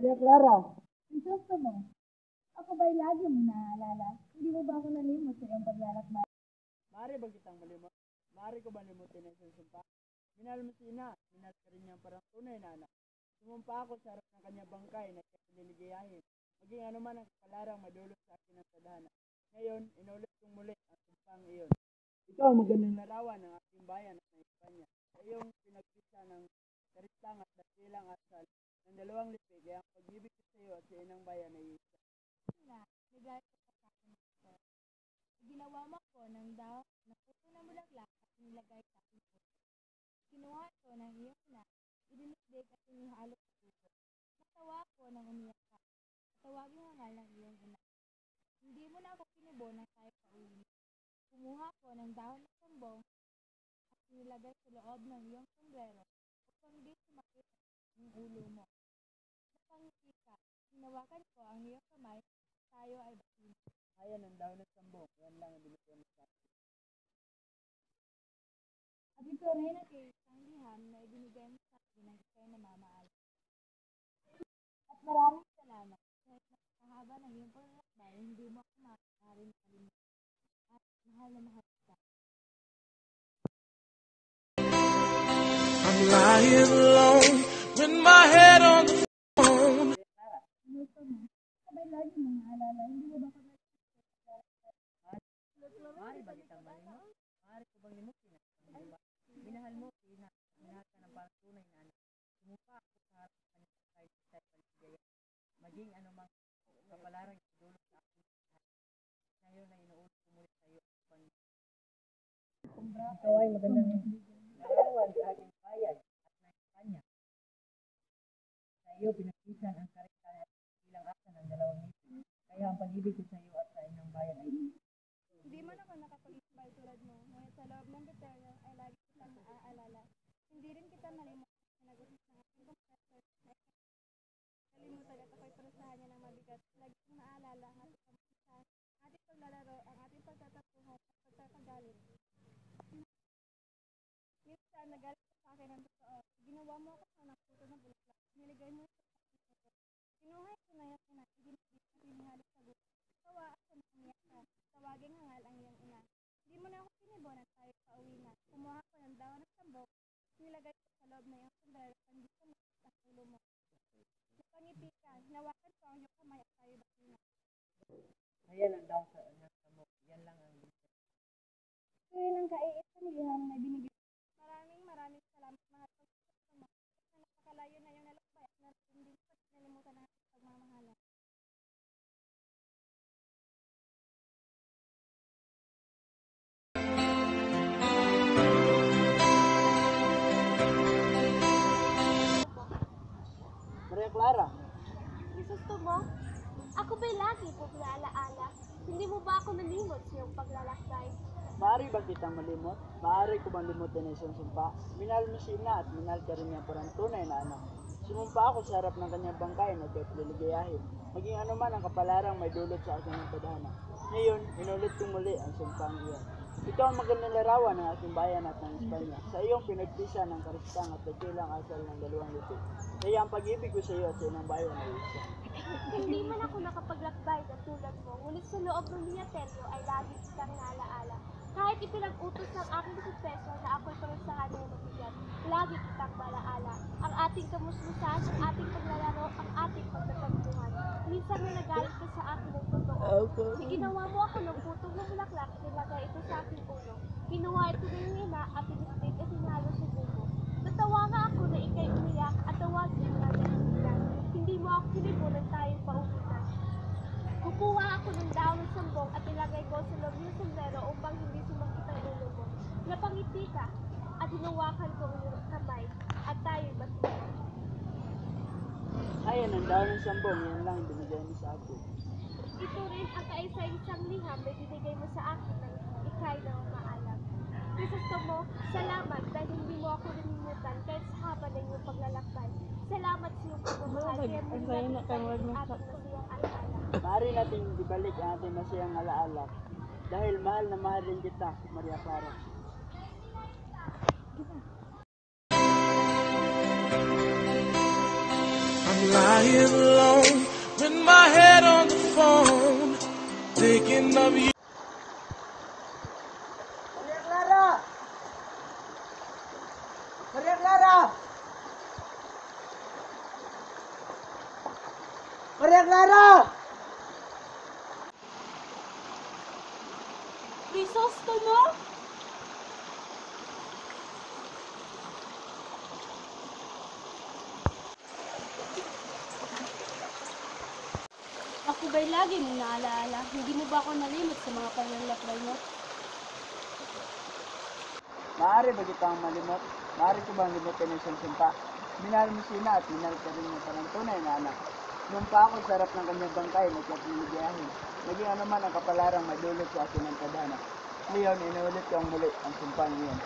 Maria Clara, Ang gusto mo? Ako ba'y lagi mo naaalala? Hindi mo ba ako nalimot sa iyong paglalakbay? maaari ba kitang malimot? Maaari ko ba limutin ang susumpa? Minahal mo si ina, minahal ka rin niyang parang tunay na anak. Sumumpa ako sa harap ng kanyang bangkay na ikaw liligayahin. Maging ano man ang kapalarang madulot sa akin ng tadhana. Ngayon, inulit kong muli ang sumpang iyon. Ikaw ang magandang larawan ng aking bayan at ng Espanya. Sa iyong pinagpisa ng karistang at dakilang asal ng dalawang lipi, kaya ang pag-ibig ko sa iyo at sa inang bayan ay isa. Nga, nagayat ka sa akin ito. Ginawa mo ko ng daw na puso na bulaklak at nilagay sa aking puso. Kinuha ito ng iyong ina, idinigdig at inihalo sa puso. Natawa ko nang umiyak ka. Tawagin ang ngal ng iyong ina. Hindi mo na ako kinubo nang tayo pauwi. Kumuha ko ng dahon ng sambong at nilagay sa loob ng iyong sombrero upang di sumakit ang ulo mo. Napangiti ka. Hinawakan ko ang iyong kamay. Tayo ay batin. Ayan ang daw ng sambong. Yan lang ang binigyan mo sa akin. At ito rin ang isang liham na ibinigay mo sa akin ng ikay na mamahal. At maraming salamat. Kahit nakahaba ng iyong paglalakbay, hindi mo ako maaaring kalimutan. At mahal na mahal kita. I'm lying alone with my head on the phone. Gusto mo? Sabay lagi mong naalala. Hindi mo ba ako Maaari ba kitang malimot? Maaari ko bang limutin ang diba? Minahal mo si ina, minahal ka ng parang tunay na anak. Sumumpa ako sa harap ng kanyang kahit tayo paligaya. Maging anumang kapalarang idulot sa aking lahat. Ngayon na inuulit ko muli sa iyo ang Panginoon. Ikaw ay magandang larawan sa aking bayan at ng Espanya. Sa iyo pinagpisan ang kariktan at ilang asa ng dalawang ngipin. Kaya ang pag-ibig ko sa iyo at sa inyong bayan ay isa. Hindi man ako nakapag-isbay tulad mo, ngunit sa loob ng detalye ay lagi kitang naaalala. Hindi rin kita malimutan sa sinagutos ng aking professor na kalimutan at ako'y parusahan niya ng mabigat. Lagi kong naaalala ang ating pagmamasahan, ang ating paglalaro, ang ating pagtatapuhan at pagkakagalit. Minsan, nagalit ka sa akin ng totoo. Ginawa mo ako ng puto na bulaklak. Niligay mo ito sa aking puso. Kinuha ito na iyong ina, idinigdig at inihalo sa gusto. Tawa ako na umiyak ka. Tawaging hangal ang iyong ina. Hindi mo na ako pinibonan tayo pa uwi na. Kumuha ko ng dahon ng sambok. Nilagay ko sa loob na iyong sombrero. Hindi ko makita ang ulo mo. Napangiti ka. Hinawakan ko ang iyong kamay at tayo bakina. Ayan ang daw sa mo. Yan lang ang binigyan. Ito rin ang kaiisang liham na binigay. Maraming salamat mahal pagkakasama mo. At na napakalayo na iyong nalakbay at hindi ko nalimutan ang ating pagmamahalan. Maria Clara, Gusto mo? Ako ba'y lagi mong naalaala? Hindi mo ba ako nalimot sa iyong paglalakbay? maaari ba kitang malimot? Maaari ko bang limutin ang isang sumpa? Minahal mo si ina at minahal ka rin niya parang tunay na anak. Sumumpa ako sa harap ng kanyang bangkay na ikaw liligayahin. Maging ano man ang kapalarang may dulot sa akin ng tadhana. Ngayon, inulit kong muli ang sumpang iyon. Ikaw ang magandang larawan ng aking bayan at ng Espanya. Sa iyong pinagpisa ng karistang at dakilang asal ng dalawang lipi. Kaya ang pag-ibig ko sa iyo at sa inang bayan ay isa. Hindi man ako nakapaglakbay na tulad mo, ngunit sa loob ng miyateryo ay lagi kitang naalaala. Kahit ipinag-utos ng aking professor na ako'y parusahan ng mabigat, lagi kitang malaala. Ang ating kamusmusan, ang ating paglalaro, ang ating pagtatampuhan. Minsan na nagalit ka sa akin ng totoo. Ginawa mo ako ng putong na bulaklak, nilagay ito sa aking ulo. Kinuha ito ng iyong ina at pinistig at hinalo sa buko. Natawa nga ako na ikay umiyak at tawagin na nahihilan. Hindi mo ako kinibunan tayong pauwi na. Kukuha ako ng dahon ng sambong at ilagay ko sa loob ng sombrero upang hindi sumakit ang ulo mo. Napangiti ka at hinawakan ko ang iyong kamay at tayo'y batuhan. Ayan ang daw ng sambong. Yan lang ang binigay mo sa akin. Ito rin ang kaisa-isang liham na binigay mo sa akin ng ikay na maalam. Krisostomo, salamat dahil hindi mo ako nalimutan kahit sa haba ng iyong paglalakbay. Salamat sa iyong pagmamahal kaya muli natin tayo ang ating masayang alaala. Maaari natin ibalik ang ating masayang alaala dahil mahal na mahal rin kita, Maria Clara. I'm lying alone with my head on the phone, thinking of you. Maria Clara! Maria Clara! Maria Clara! Crisostomo? Ako ba'y lagi mong naalaala? Hindi mo ba ako nalimot sa mga panlalakbay mo? Maaari ba kitang malimot? Maaari ko bang limutin ang isang sumpa? Minahal mo sina at minahal ka rin mo parang tunay na anak. Nung pa ako sarap ng kanyang bangkay, nagkapiligayahin. Naging ano man ang kapalarang madulot sa akin ng tadhana. Ngayon, inuulit ko ang muli ang sumpang iyon.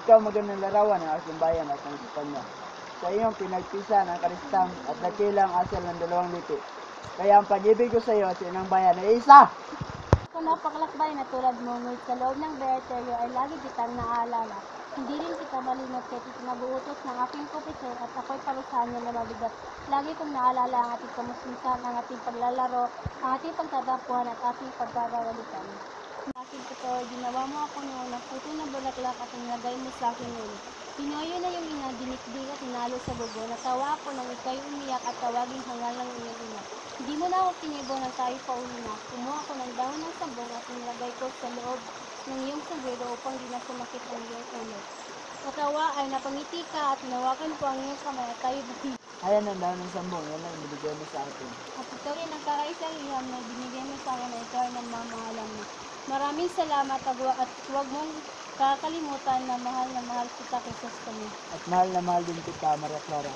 Ikaw magandang larawan ng aking bayan at ang sumpang niya. Sa iyong pinagpisa ng karistang at dakilang asal ng dalawang lipi. Kaya ang pag-ibig ko sa iyo at inang bayan ay isa! Kung napakalakbay na tulad mo, ngunit sa loob ng Berterio ay lagi kitang naaalala. Hindi rin kita malimot kahit itinabuutos ng aking kupisor at ako'y parusahan niya na mabigat. Lagi kong naalala ang ating kamusinsan, ang ating paglalaro, ang ating pagtatapuan at ating pagkakawalitan. Aking totoo, ginawa mo ako noon ng puto ng bulaklak at nilagay mo sa aking ulo. Pinoyo na yung ina, dinikdig at hinalo sa bugo. Natawa ako nang ika'y umiyak at tawaging hangal ng iyong ina. Hindi mo na ako kinibo nang tayo pauwi na. Kumuha ako ng dahon ng sabong at nilagay ko sa loob ng iyong sombrero upang di na sumakit ang iyong ulo. Natawa ay napangiti ka at hinawakan ko ang iyong kamay at tayo buti. Ayan ang dahon ng sambong, yan ang binigay mo sa akin. At ito rin ang kakaisang iham na binigay mo sa akin na ikaw ay nagmamahalan mo. Maraming salamat at huwag mong kakalimutan na mahal kita Crisostomo. At mahal na mahal din kita, Maria Clara.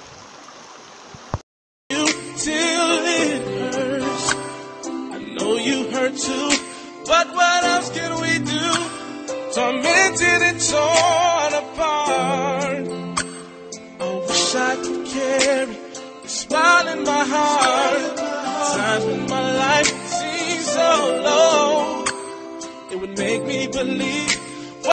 You till it hurts. I know you hurt too, but what else can we do? Tormented and torn apart. I wish I could carry a smile in my heart. Times when my life seems so low, it would make me believe